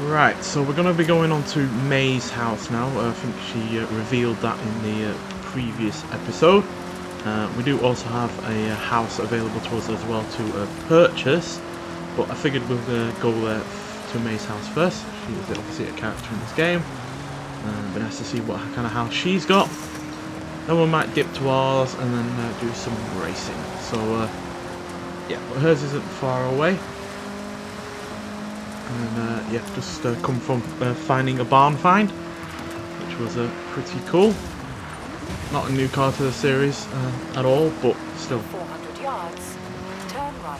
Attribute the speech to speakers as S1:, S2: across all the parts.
S1: Right, so we're going to be going on to May's house now. I think she revealed that in the previous episode. We do also have a house available to us as well to purchase, but I figured we'll go to May's house first. She is obviously a character in this game. But nice to see what kind of house she's got. Then we might dip to ours and then do some racing. So yeah, but hers isn't far away. And yeah, just come from finding a barn find, which was pretty cool. Not a new car to the series at all, but still.
S2: 400 yards, turn right.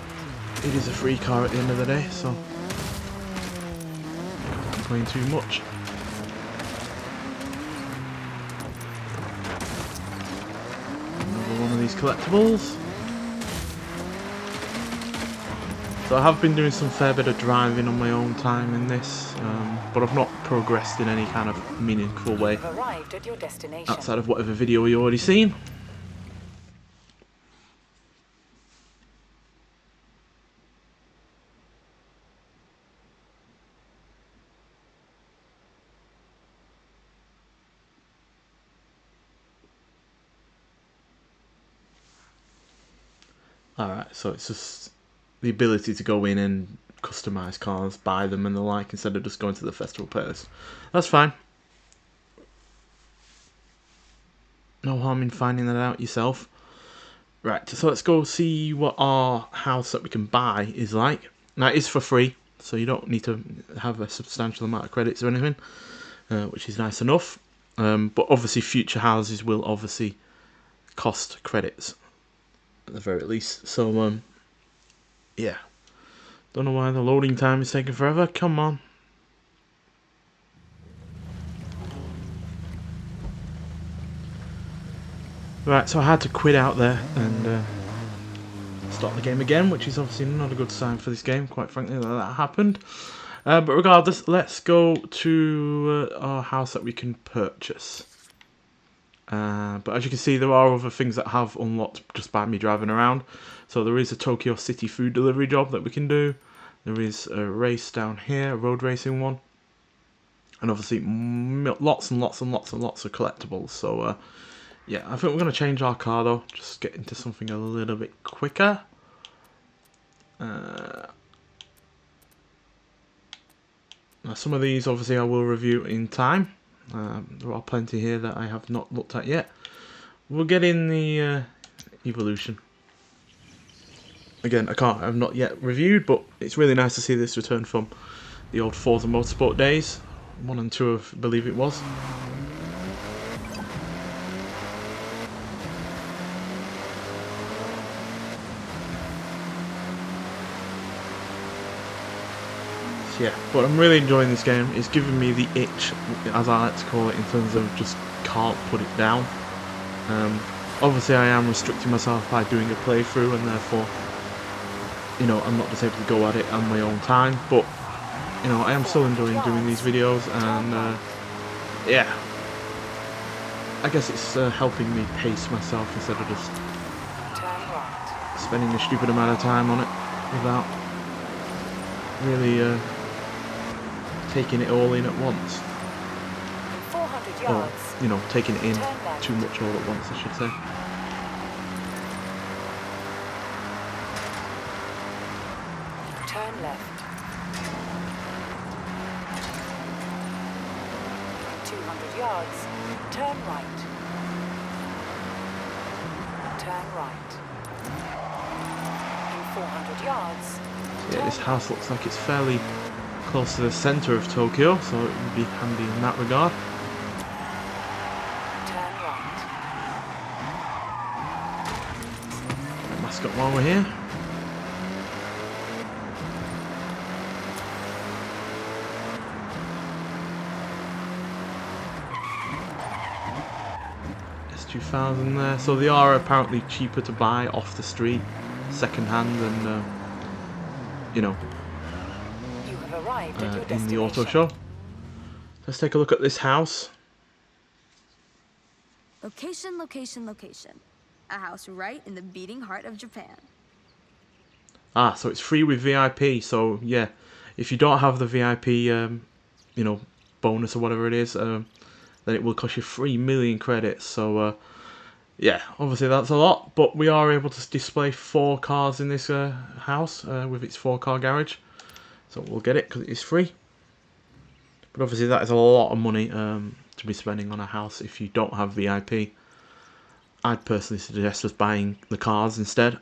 S1: It is a free car at the end of the day, so can't complain too much. Another one of these collectibles. So I have been doing some fair bit of driving on my own time in this, but I've not progressed in any kind of meaningful way
S2: Arrived at your destination.
S1: outside of whatever video you already seen. Alright, so it's just the ability to go in and customise cars, buy them and the like, instead of just going to the festival pairs. That's fine. No harm in finding that out yourself. Right, so let's go see what our house that we can buy is like. Now, it is for free, so you don't need to have a substantial amount of credits or anything, which is nice enough. But obviously future houses will obviously cost credits, at the very least. So, yeah. Don't know why the loading time is taking forever. Come on. Right, so I had to quit out there and start the game again, which is obviously not a good sign for this game, quite frankly, that happened. But regardless, let's go to our house that we can purchase. But as you can see, there are other things that have unlocked just by me driving around. So there is a Tokyo City food delivery job that we can do. There is a race down here, a road racing one. And obviously lots and lots and lots and lots of collectibles. So yeah, I think we're going to change our car though. Just get into something a little bit quicker. Now some of these obviously I will review in time. There are plenty here that I have not looked at yet. We'll get in the evolution. Again, I've not yet reviewed, but it's really nice to see this return from the old Forza Motorsport days. 1 and 2, I believe it was. Yeah, but I'm really enjoying this game. It's giving me the itch, as I like to call it, in terms of just can't put it down. Obviously I am restricting myself by doing a playthrough, and therefore, you know, I'm not just able to go at it on my own time, but, you know, I am still enjoying doing these videos, and, yeah. I guess it's helping me pace myself instead of just spending a stupid amount of time on it without really taking it all in at once.
S2: 400
S1: Or,
S2: yards.
S1: you know, taking it in too much all at once, I should say.
S2: Turn left. 200 yards. Turn right. Turn right. In 400 yards.
S1: Yeah, this house looks like it's fairly close to the centre of Tokyo, so it would be handy in that regard.
S2: Turn right.
S1: Right, mascot while we're here. S2000 there. So they are apparently cheaper to buy off the street, second hand, and you know,
S2: You have arrived at your
S1: in the
S2: destination.
S1: auto show. Let's take a look at this house.
S3: Location, location, location. A house right in the beating heart of Japan.
S1: Ah, so it's free with VIP. So yeah, if you don't have the VIP you know, bonus or whatever it is, then it will cost you 3 million credits. So yeah, obviously that's a lot, but we are able to display 4 cars in this house with its 4-car garage. So we'll get it because it is free. But obviously that is a lot of money to be spending on a house if you don't have VIP. I'd personally suggest just buying the cars instead.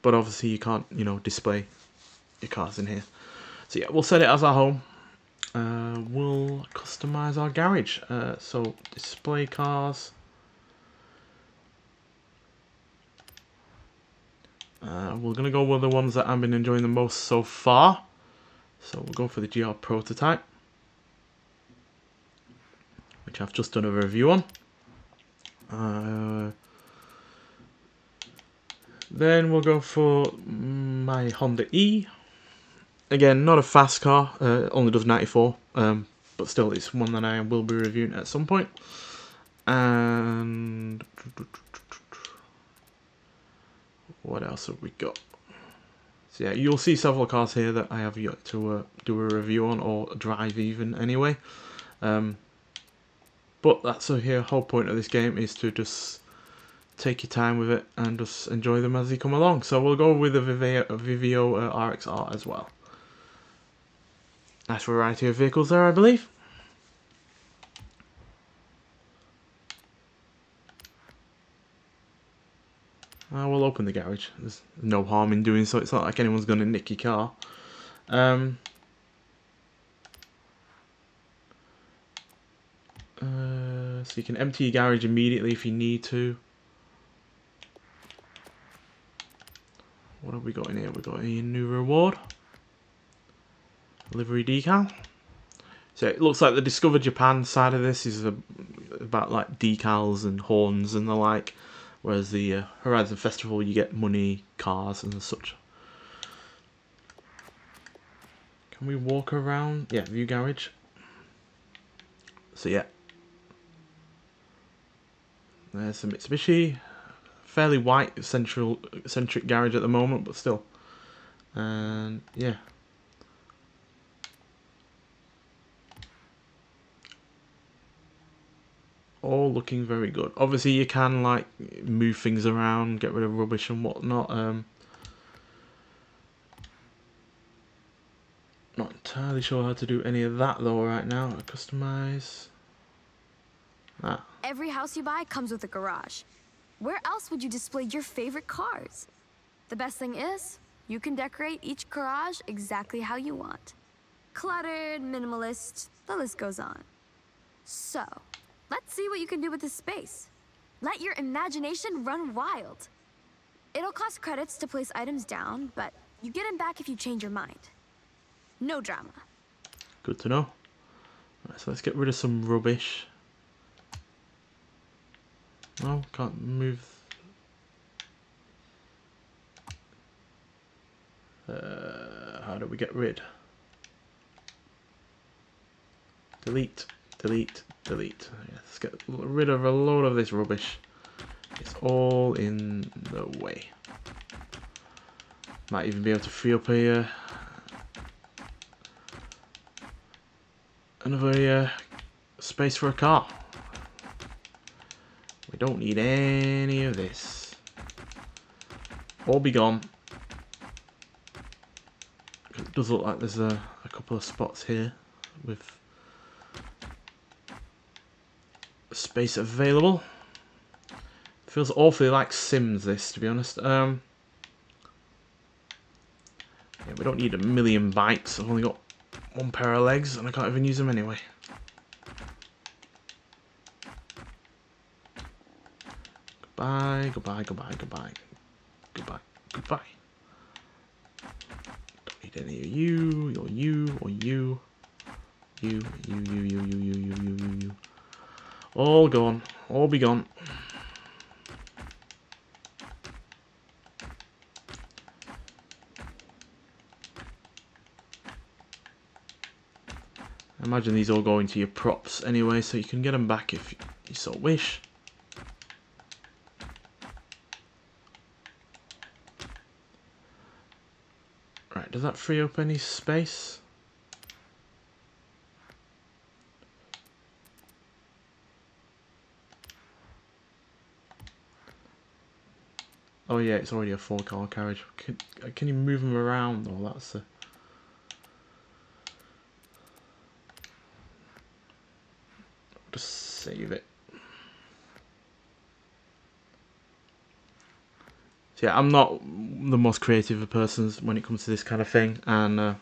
S1: But obviously you can't, you know, display your cars in here. So yeah, we'll set it as our home. We'll customize our garage. So display cars. We're going to go with the ones that I've been enjoying the most so far. So we'll go for the GR prototype, which I've just done a review on. Then we'll go for my Honda E. Again, not a fast car, only does 94, but still it's one that I will be reviewing at some point. And what else have we got? So yeah, you'll see several cars here that I have yet to do a review on or drive even anyway. But that's the whole point of this game, is to just take your time with it and just enjoy them as they come along. So we'll go with the Vivio RXR as well. Nice variety of vehicles there, I believe. We'll open the garage. There's no harm in doing so. It's not like anyone's going to nick your car. So you can empty your garage immediately if you need to. What have we got in here? We've got a new reward. Livery decal. So it looks like the Discover Japan side of this is about like decals and horns and the like. Whereas the Horizon Festival, you get money, cars and such. Can we walk around? Yeah, view garage. So yeah. There's the Mitsubishi. Fairly white centric garage at the moment, but still. And yeah. All looking very good. Obviously you can like move things around, get rid of rubbish and whatnot. Not entirely sure how to do any of that though right now. Customize.
S3: Every house you buy comes with a garage. Where else would you display your favorite cars? The best thing is, you can decorate each garage exactly how you want. Cluttered, minimalist, the list goes on. So, let's see what you can do with this space. Let your imagination run wild. It'll cost credits to place items down, but you get them back if you change your mind. No drama.
S1: Good to know. Right, so let's get rid of some rubbish. No, can't move. How do we get rid? Delete, delete, delete. Yeah, let's get rid of a load of this rubbish. It's all in the way. Might even be able to free up another space for a car. We don't need any of this. All be gone. It does look like there's a couple of spots here with space available. Feels awfully like Sims, this, to be honest. Yeah, we don't need a million bytes. I've only got one pair of legs and I can't even use them anyway. Goodbye, goodbye, goodbye, goodbye. Goodbye, goodbye. Don't need any of you, or you, or you. You. All gone. All be gone. I imagine these all go into your props anyway, so you can get them back if you so wish. Right, does that free up any space? Oh yeah, it's already a 4-car carriage. Can you move them around? Oh, that's the... Just save it. So yeah, I'm not the most creative of persons when it comes to this kind of thing, and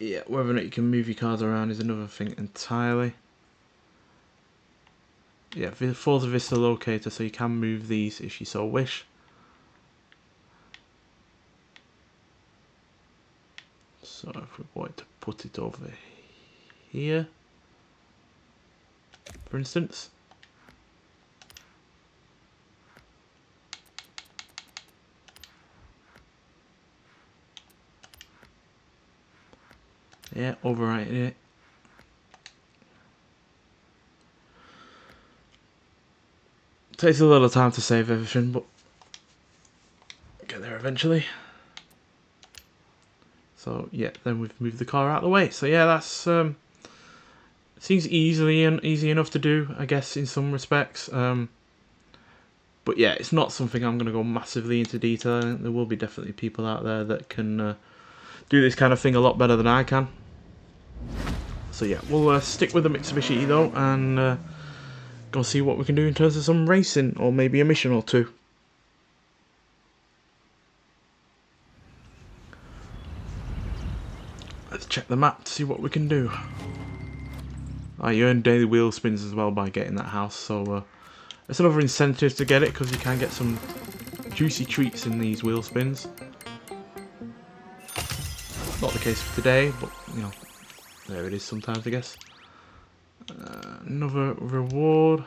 S1: yeah, whether or not you can move your cars around is another thing entirely. Yeah, Forza Vista locator, so you can move these if you so wish. So if we wanted to put it over here, for instance. Yeah, overwriting it. Takes a little time to save everything, but get there eventually. So yeah, then we've moved the car out of the way. So yeah, that's seems easy enough to do, I guess, in some respects. But yeah, it's not something I'm going to go massively into detail. There will be definitely people out there that can do this kind of thing a lot better than I can. So yeah, we'll stick with the Mitsubishi though, and go see what we can do in terms of some racing, or maybe a mission or two. Let's check the map to see what we can do. You earn daily wheel spins as well by getting that house, so it's another incentive to get it, because you can get some juicy treats in these wheel spins. Not the case for today, but you know, there it is sometimes, I guess. Another reward.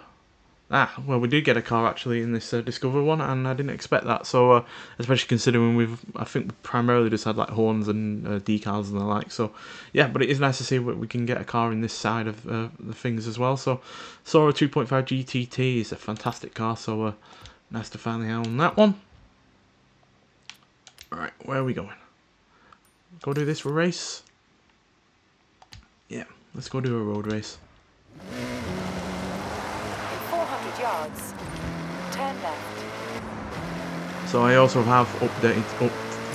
S1: Well, we did get a car actually in this Discover one, and I didn't expect that. So, especially considering I think we primarily just had like horns and decals and the like. So, yeah, but it is nice to see we can get a car in this side of the things as well. So, Sora 2.5 GTT is a fantastic car. So, nice to finally own that one. Right, where are we going? Go do this race. Yeah, let's go do a road race.
S2: 400 yards, turn left.
S1: So I also have updated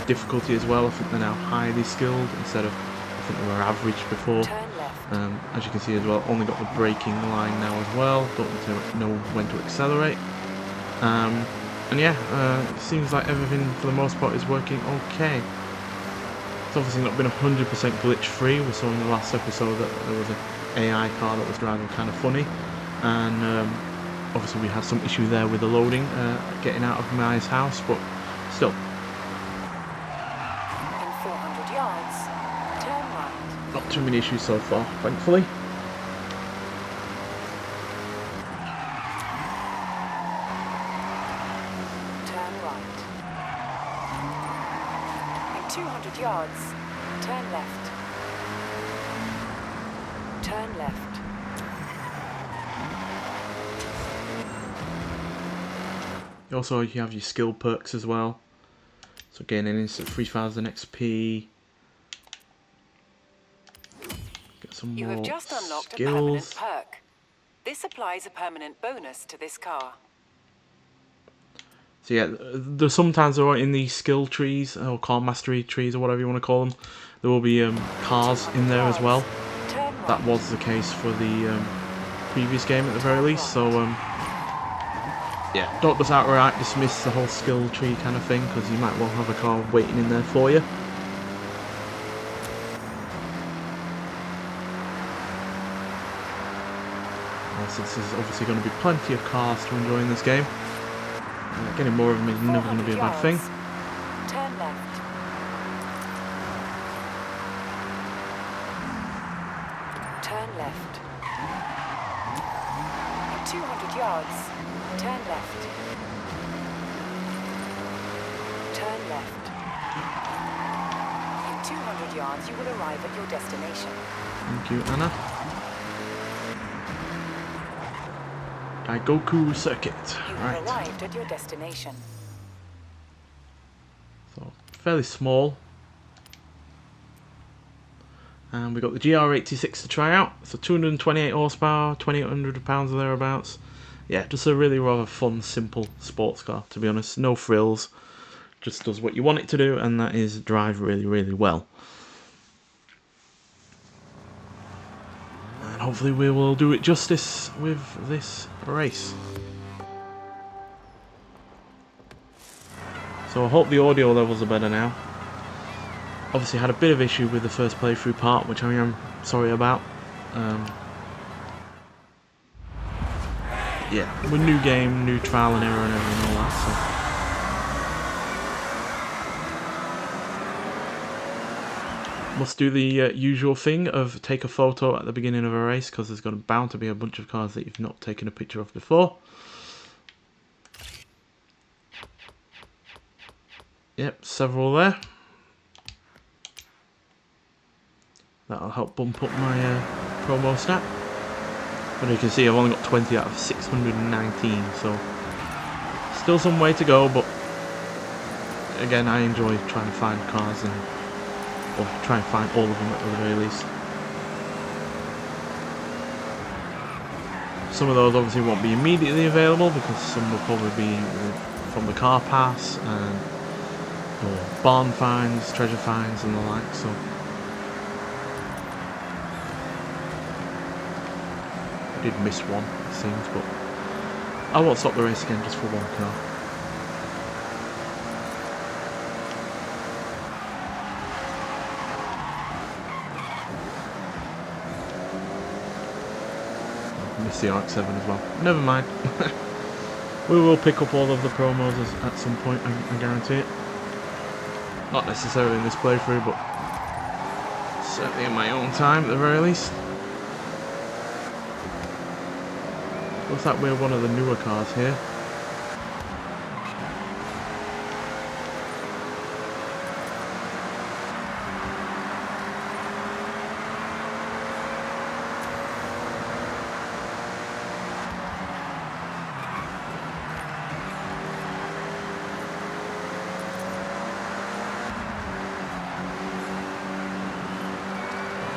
S1: difficulty as well. I think they're now highly skilled instead of, I think they were average before.
S2: Turn left.
S1: As you can see as well, only got the braking line now as well. Don't need to know when to accelerate. And yeah, it seems like everything for the most part is working okay. It's obviously not been 100% glitch free. We saw in the last episode that there was an AI car that was driving kind of funny, and obviously we had some issue there with the loading, getting out of Mai's house, but still.
S2: In 400 yards, turn right.
S1: Not too many issues so far, thankfully.
S2: Turn right. In 200 yards, turn left. Turn left.
S1: Also, you have your skill perks as well. So gaining instant 3000 XP. Get some
S2: You
S1: more
S2: have just unlocked a permanent
S1: skills.
S2: perk. This applies a permanent bonus to this car.
S1: So yeah, there's sometimes there are in these skill trees, or car mastery trees, or whatever you want to call them, there will be cars in there as well.
S2: Turn right.
S1: That was the case for the previous game at the very least, so yeah, don't just outright dismiss the whole skill tree kind of thing, because you might well have a car waiting in there for you. Since there's obviously going to be plenty of cars to enjoy in this game, getting more of them is never going to be a bad thing.
S2: Turn left. Turn left. In 200 yards, turn left. Turn left. In 200 yards, you will arrive at your destination.
S1: Thank you, Anna. Daigoku Circuit.
S2: You
S1: Right.
S2: have arrived at your destination.
S1: So, fairly small. And we got the GR86 to try out. So 228 horsepower, 2800 pounds or thereabouts. yeah, just a really rather fun, simple sports car, to be honest. No frills, just does what you want it to do, and that is drive really, really well. And hopefully we will do it justice with this race. So I hope the audio levels are better now. Obviously had a bit of issue with the first playthrough part, which I am sorry about. Yeah, with new game, new trial and error and everything and all that, so. Must do the usual thing of take a photo at the beginning of a race, because there's bound to be a bunch of cars that you've not taken a picture of before. Yep, several there. That'll help bump up my promo stat. But you can see I've only got 20 out of 619, so still some way to go, but again, I enjoy trying to find cars or try and find all of them at the very least. Some of those obviously won't be immediately available because some will probably be from the car pass or barn finds, treasure finds and the like, so. I did miss one, it seems, but I won't stop the race again just for one car. Missed the RX-7 as well. Never mind. We will pick up all of the promos at some point, I guarantee it. Not necessarily in this playthrough, but certainly in my own time at the very least. Looks like we're one of the newer cars here.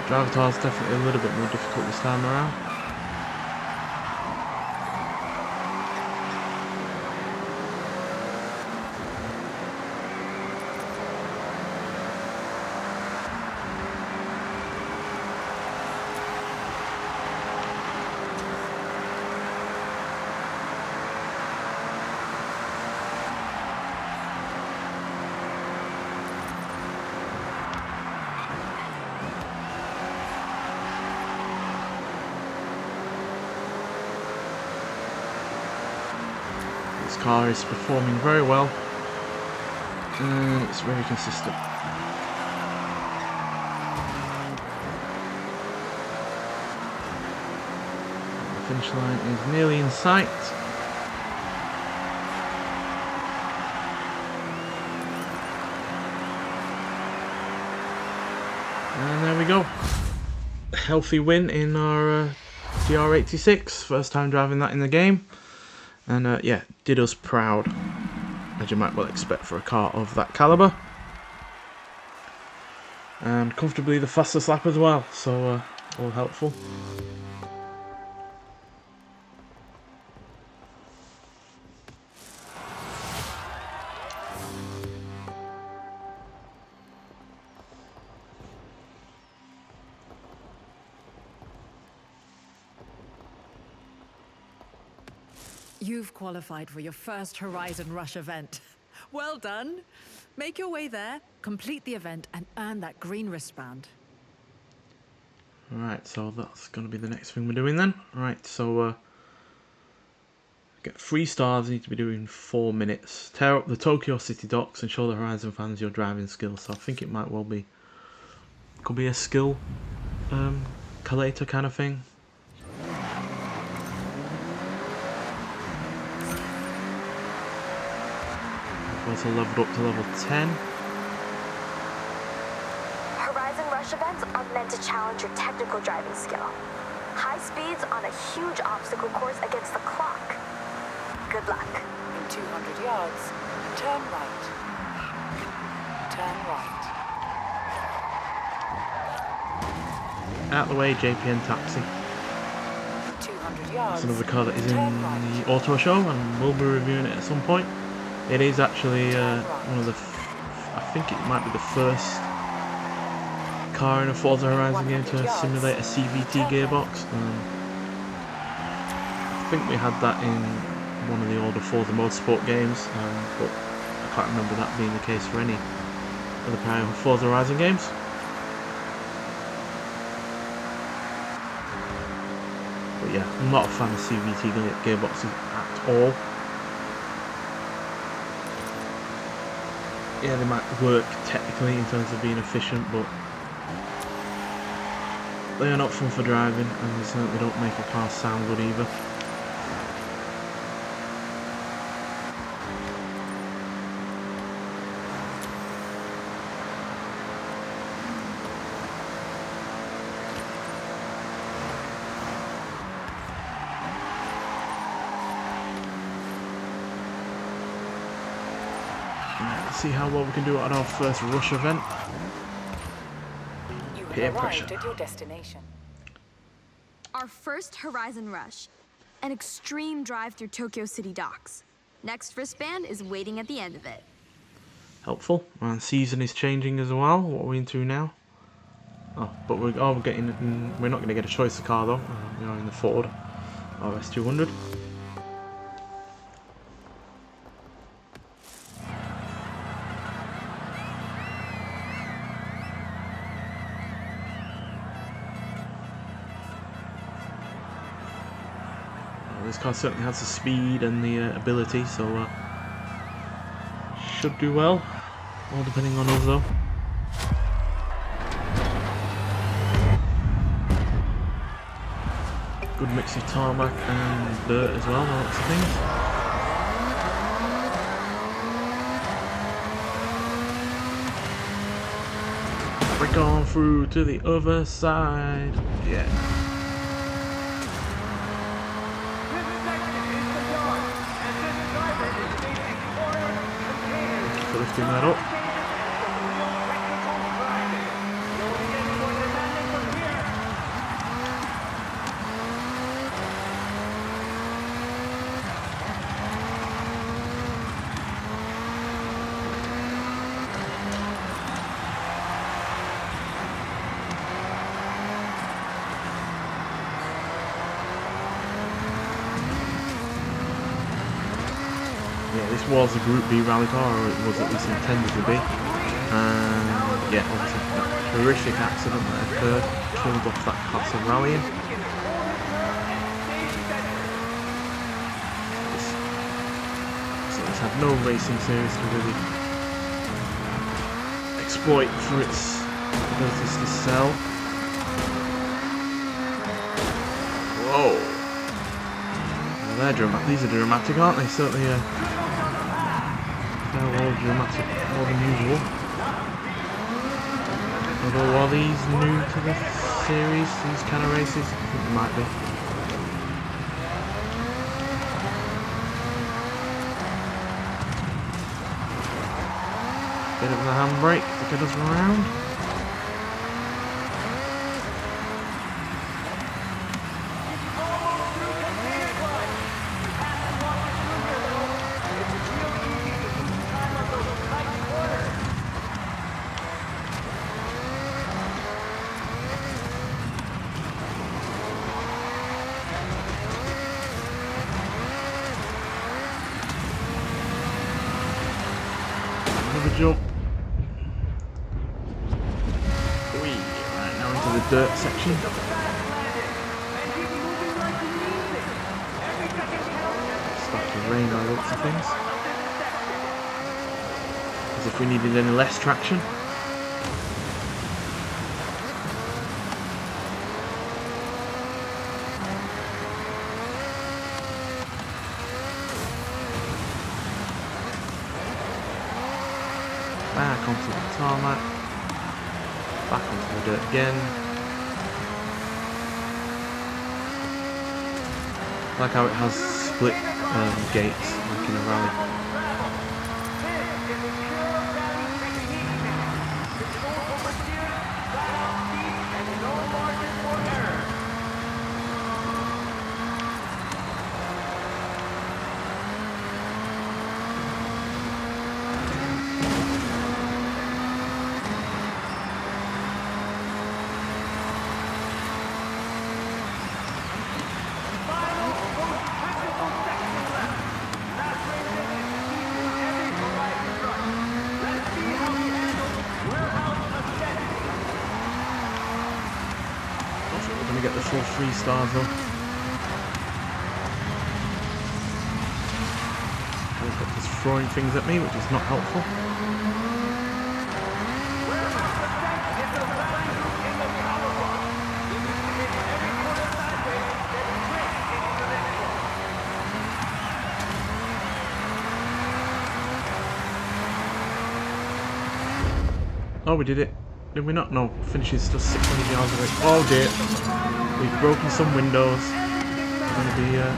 S1: Drivatar is definitely a little bit more difficult this time around. This car is performing very well, and it's very consistent. The finish line is nearly in sight. And there we go. A healthy win in our DR86, first time driving that in the game. And yeah, did us proud, as you might well expect for a car of that caliber. And comfortably the fastest lap as well, so all helpful.
S4: You've qualified for your first Horizon Rush event. Well done. Make your way there, complete the event, and earn that green wristband.
S1: Right, so that's going to be the next thing we're doing then. Right, so get 3 stars, need to be doing 4 minutes. Tear up the Tokyo City docks and show the Horizon fans your driving skills. So I think it might well be, could be a skill collator kind of thing. Also leveled up to level 10.
S3: Horizon Rush events are meant to challenge your technical driving skill. High speeds on a huge obstacle course against the clock. Good luck.
S2: In 200 yards, turn right. Turn right.
S1: Out the way, JPN taxi.
S2: In 200 100 yards.
S1: It's another car that is in
S2: turn right.
S1: the auto show, and we'll be reviewing it at some point. It is actually
S2: Turn right.
S1: one of the, I think it might be the first car in a Forza Horizon game to
S2: 100 yards.
S1: simulate a CVT
S2: Turn
S1: gearbox. I think we had that in one of the older Forza Motorsport games, but I can't remember that being the case for any of the prior Forza Horizon games. But yeah, I'm not a fan of CVT gearboxes at all. Yeah, they might work technically in terms of being efficient, but they are not fun for driving, and they certainly don't make a car sound good either. Let's see how well we can do at our first rush event.
S2: You
S1: Peer
S2: have
S1: pressure.
S2: arrived at your destination.
S3: Our first Horizon Rush, an extreme drive through Tokyo City docks. Next wristband is waiting at the end of it.
S1: Helpful. And season is changing as well. What are we into now? Oh, but we're not going to get a choice of car though. We are in the Ford RS200. This car certainly has the speed and the ability, so should do well. All depending on us though. Good mix of tarmac and dirt as well, lots of things. We're going through to the other side. Yeah. For lifting that up. Yeah, this was a Group B rally car, or it was at least intended to be. And yeah, obviously that horrific accident that occurred killed off that class of rallying. So it's had no racing series to really exploit for its abilities to sell. Whoa! They're dramatic. These are dramatic, aren't they? Certainly, they're all dramatic, more than usual. Although, are these new to the series? These kind of races? I think they might be. Bit of a handbrake to get us around. Another jump. Right, now into the dirt section. Starting to rain by the looks of things. As if we needed any less traction. Back onto the tarmac. Back onto the dirt again. I like how it has split gates, like in a rally. gonna get the full 3 stars though. Helicopter's throwing things at me, which is not helpful. Oh, we did it. Did we not? No. Finish is still 600 yards away. Oh dear. We've broken some windows. We're going to be getting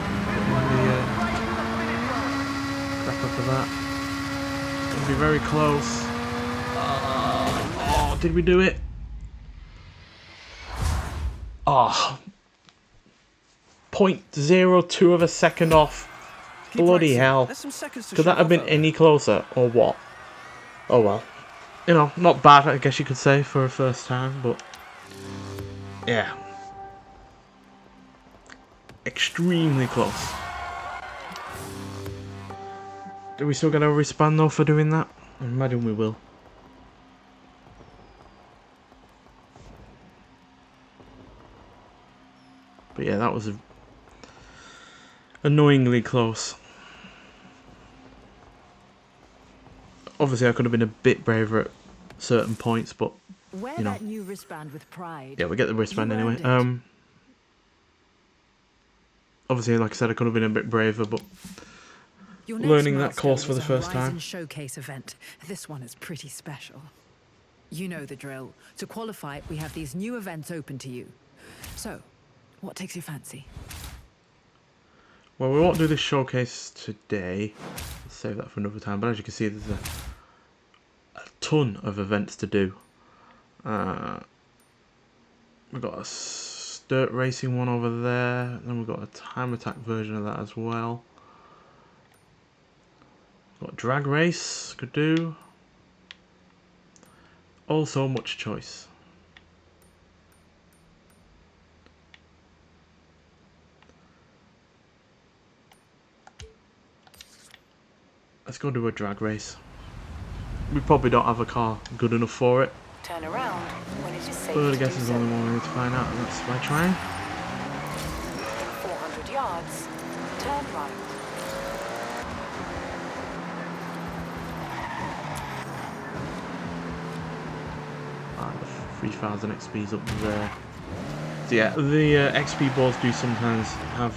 S1: the crap up of that. It's going to be very close. Oh, did we do it? Oh. 0.02 of a second off. Bloody hell. Could that have been any closer, or what? Oh well. You know, not bad, I guess you could say, for a first time, but yeah. Extremely close. Do we still get a respawn though for doing that? I imagine we will. But yeah, that was annoyingly close. Obviously, I could have been a bit braver at certain points, but
S4: Wear
S1: you know.
S4: that new wristband with pride.
S1: Yeah, we get the wristband anyway. Obviously, like I said, I could have been a bit braver, but
S4: Your next
S1: learning that
S4: milestone
S1: course for
S4: is
S1: the
S4: a
S1: first
S4: Horizon
S1: time.
S4: Showcase event. This one is pretty special. You know the drill. To qualify, we have these new events open to you. So, what takes your fancy?
S1: Well, we won't do this showcase today. Let's save that for another time. But as you can see, there's a ton of events to do. We've got a dirt racing one over there. Then we've got a time attack version of that as well. Got a drag race, could do. Also much choice. Let's go do a drag race. We probably don't have a car good enough for it.
S2: Turn around when it is safe
S1: But I
S2: to
S1: guess
S2: do
S1: there's
S2: so.
S1: only one way to find out, and that's by trying.
S2: 400 yards. Turn right.
S1: Ah, the 3000 XP's up there. So yeah, the XP boards do sometimes have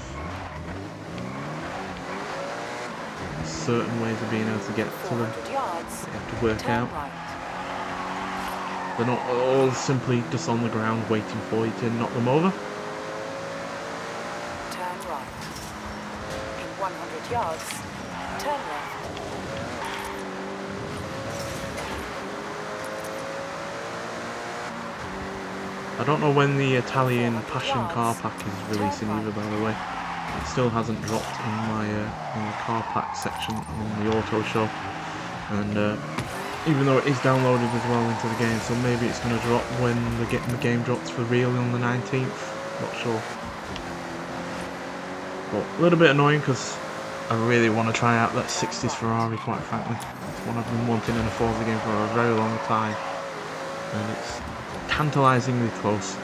S1: certain ways of being able to get to them.
S2: 400 yards.
S1: You have to work
S2: Turn
S1: out.
S2: right.
S1: They're not all simply just on the ground waiting for you to knock them over.
S2: Turn right. In 100 yards. Turn left.
S1: I don't know when the Italian
S2: 400
S1: Passion
S2: yards.
S1: car pack is releasing either, by the way. It still hasn't dropped in my in the car pack section on the auto show, and even though it is downloaded as well into the game, so maybe it's going to drop when the game drops for real on the 19th. Not sure. But a little bit annoying because I really want to try out that 60s Ferrari, quite frankly. It's one I've been wanting in a Forza game for a very long time, and it's tantalisingly close.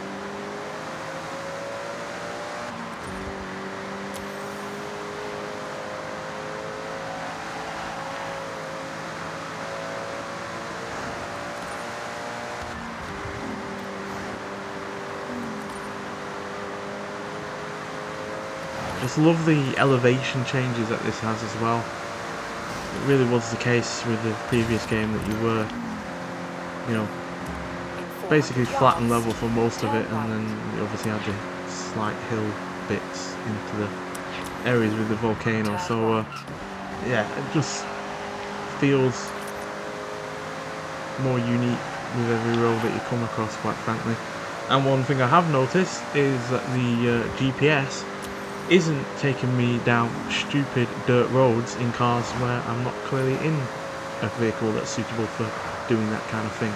S1: Just love the elevation changes that this has as well. It really was the case with the previous game that you were, you know, basically flat and level for most of it, and then you obviously had the slight hill bits into the areas with the volcano. So yeah, it just feels more unique with every road that you come across, quite frankly. And one thing I have noticed is that the GPS isn't taking me down stupid dirt roads in cars where I'm not clearly in a vehicle that's suitable for doing that kind of thing.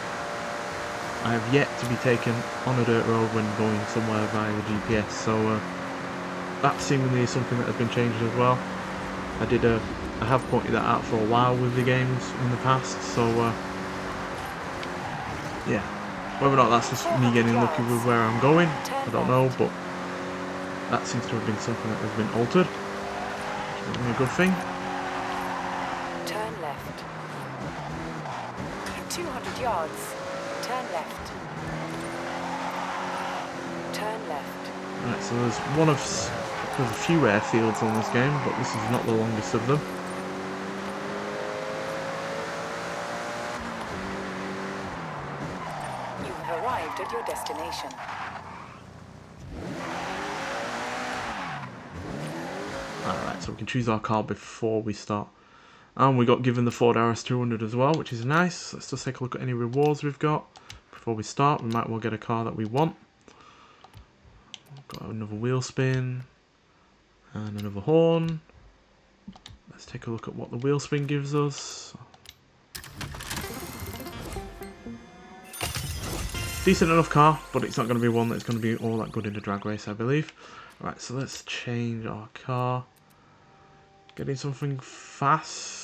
S1: I have yet to be taken on a dirt road when going somewhere via the GPS, so that seemingly is something that has been changed as well. I have pointed that out for a while with the games in the past, so yeah, Whether or not that's just me getting lucky with where I'm going, I don't know, but that seems to have been something that has been altered. Which is a good thing.
S2: Turn left. In 200 yards, turn left. Turn left.
S1: Right, so there's a few airfields on this game, but this is not the longest of them.
S2: You have arrived at your destination.
S1: Alright, so we can choose our car before we start. And we got given the Ford RS200 as well, which is nice. Let's just take a look at any rewards we've got. Before we start, we might well get a car that we want. We've got another wheel spin. And another horn. Let's take a look at what the wheel spin gives us. Decent enough car, but it's not going to be one that's going to be all that good in a drag race, I believe. Right, so let's change our car. Getting something fast.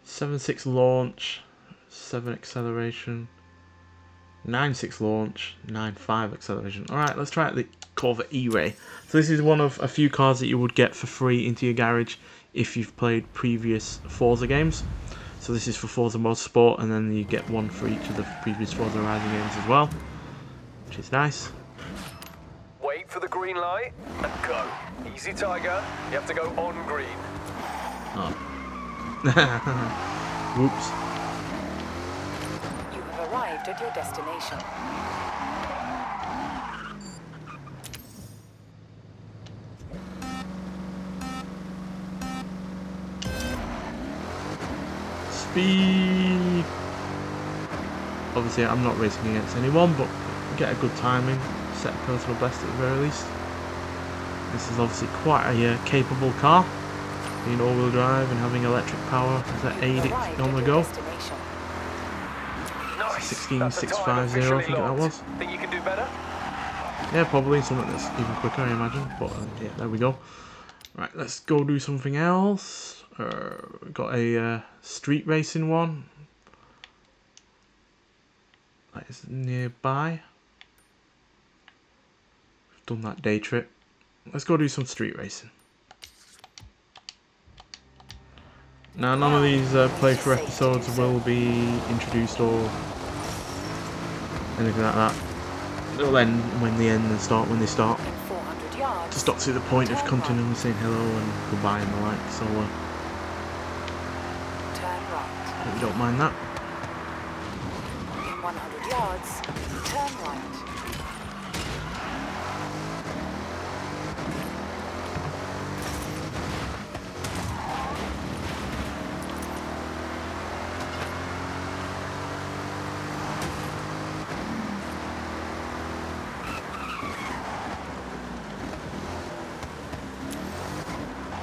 S1: 7.6 launch, 7 acceleration, 9.6 launch, 9.5 acceleration. Alright, let's try out the Corvette E-Ray. So this is one of a few cars that you would get for free into your garage if you've played previous Forza games. So this is for Forza Motorsport, and then you get one for each of the previous Forza Horizon games as well, which is nice.
S5: Wait for the green light and go. Easy, Tiger. You have to go on green.
S1: Oh. Whoops.
S2: You have arrived at your destination.
S1: Speed. Obviously, I'm not racing against anyone, but get a good timing, set a personal best at the very least. This is obviously quite a capable car, being all-wheel drive and having electric power to aid it on the go.
S5: Nice.
S1: 16650, I think that was.
S5: Think you can do better?
S1: Yeah, probably something that's even quicker, I imagine. But yeah, there we go. Right, let's go do something else. Got a street racing one. That is nearby. We've done that day trip. Let's go do some street racing. Now, none of these playthrough episodes will be introduced or anything like that. They'll end when they end and start when they start.
S2: In 400 yards,
S1: Just don't see the point of continually saying hello and goodbye and the like, so
S2: turn right.
S1: hope you don't mind that.
S2: In 100 yards, turn right.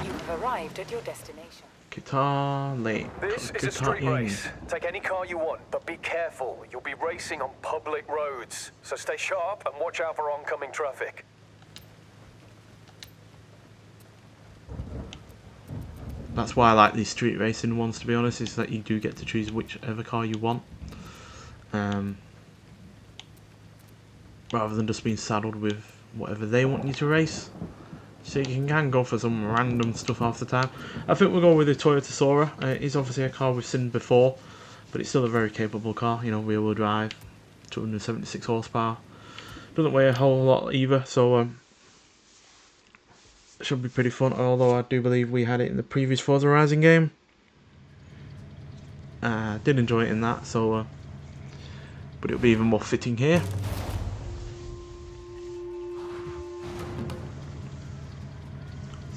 S2: You have arrived at your destination.
S1: Guitar Lane.
S5: This is a street race. Take any car you want, but be careful. You'll be racing on public roads. So stay sharp and watch out for oncoming traffic.
S1: That's why I like these street racing ones, to be honest, is that you do get to choose whichever car you want. Rather than just being saddled with whatever they want you to race. So you can go for some random stuff half the time. I think we'll go with the Toyota Sora. It is obviously a car we've seen before, but it's still a very capable car. You know, rear-wheel drive, 276 horsepower. Doesn't weigh a whole lot either, so it should be pretty fun. Although I do believe we had it in the previous Forza Horizon game. Did enjoy it in that, so but it'll be even more fitting here.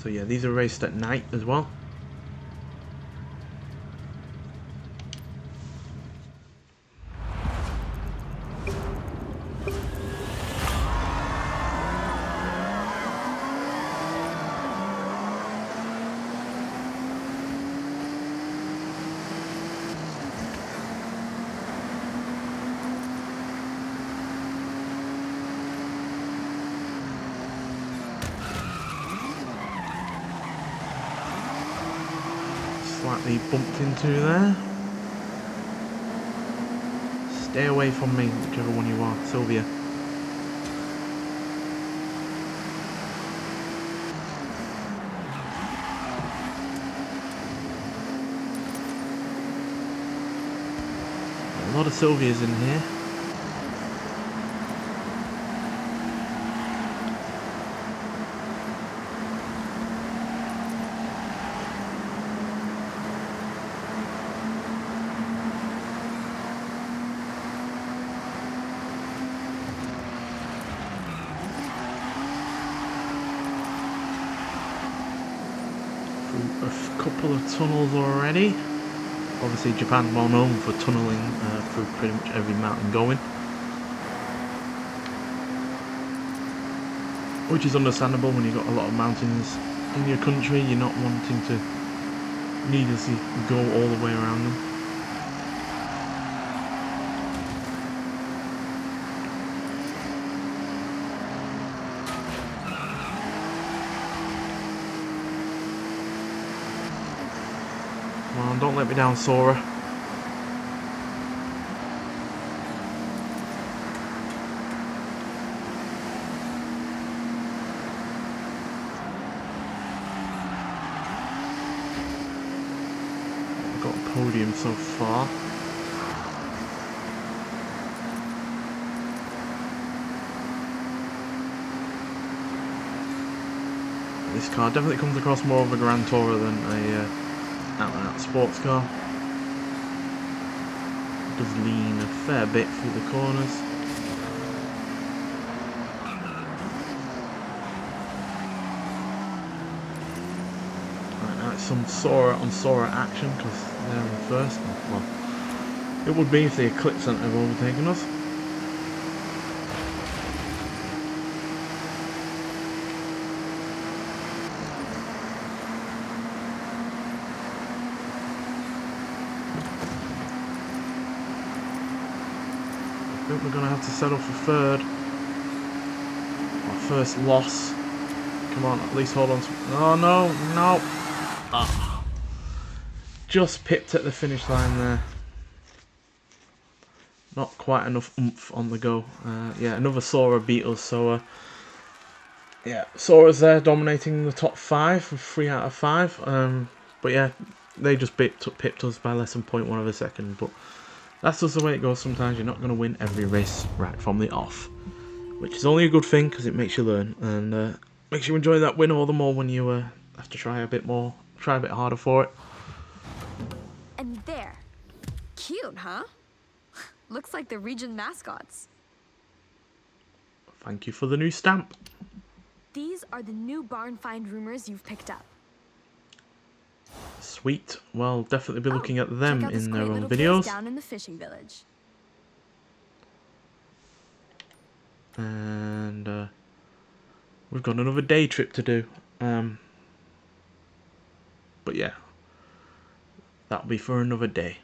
S1: So yeah, these are raced at night as well. Slightly bumped into there. Stay away from me, whichever one you are, Sylvia. A lot of Sylvias in here. A couple of tunnels already. Obviously Japan's well known for tunnelling through pretty much every mountain going, which is understandable when you've got a lot of mountains in your country. You're not wanting to needlessly go all the way around them. Come on, don't let me down, Sora. I've got a podium so far. This car definitely comes across more of a Grand Tourer than a out-and-out sports car. It does lean a fair bit through the corners. Right, now it's some Sora on Sora action because they're in first. Well, it would be if the Eclipse hadn't have overtaken us. I think we're going to have to settle for third. Our first loss. Come on, at least hold on to... Oh, no, no. Ah. Just pipped at the finish line there. Not quite enough oomph on the go. Yeah, another Sora beat us, so... yeah, Sora's there dominating the top 5 with 3 out of 5. But yeah, they just pipped us by less than 0.1 of a second. But that's just the way it goes sometimes. You're not going to win every race right from the off. Which is only a good thing because it makes you learn. And makes you enjoy that win all the more when you have to try a bit more, try a bit harder for it.
S3: And there. Cute, huh? Looks like the region mascots.
S1: Thank you for the new stamp.
S3: These are the new barn find rumors you've picked up.
S1: Sweet. Well, definitely be looking at them
S3: check out this
S1: in their
S3: quaint
S1: own
S3: little place
S1: videos.
S3: down in the fishing village.
S1: And we've got another day trip to do. But yeah, that'll be for another day.